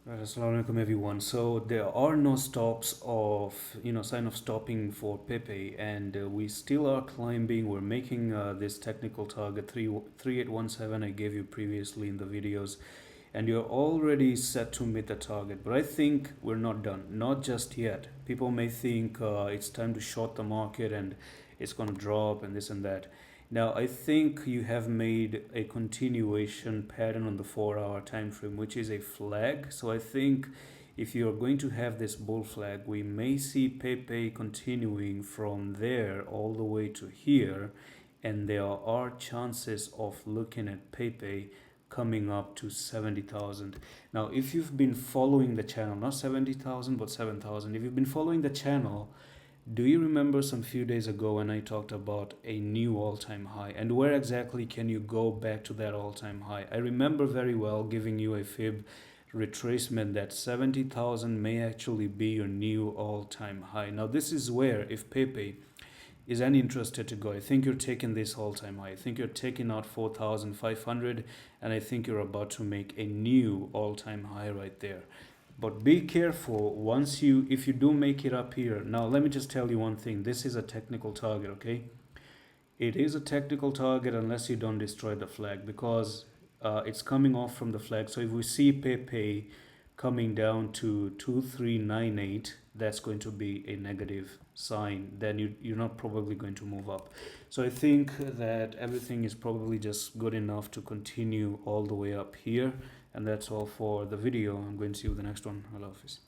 Right, Assalamu alaikum everyone. So there are no stops of, sign of stopping for Pepe, and we still are climbing. We're making this technical target 3817 I gave you previously in the videos, and you're already set to meet the target. But I think we're not done, not just yet. People may think it's time to short the market and it's going to drop and this and that. Now, I think you have made a continuation pattern on the 4 hour time frame, which is a flag. So I think if you're going to have this bull flag, we may see Pepe continuing from there all the way to here, and there are chances of looking at Pepe coming up to 70,000. Now, if you've been following the channel, not 70,000 but 7,000, if you've been following the channel, do you remember some few days ago when I talked about a new all-time high, and where exactly can you go back to that all-time high? I remember very well giving you a fib retracement that 70,000 may actually be your new all-time high. Now this is where, if Pepe is uninterested to go, I think you're taking this all-time high. I think you're taking out 4,500, and I think you're about to make a new all-time high right there. But be careful once you, if you do make it up here. Now let me just tell you one thing, this is a technical target, okay? It is a technical target unless you don't destroy the flag, because it's coming off from the flag. So if we see Pepe coming down to 2398, that's going to be a negative sign. Then you're not probably going to move up. So I think that everything is probably just good enough to continue all the way up here. And that's all for the video. I'm going to see you in the next one. Allah Hafiz.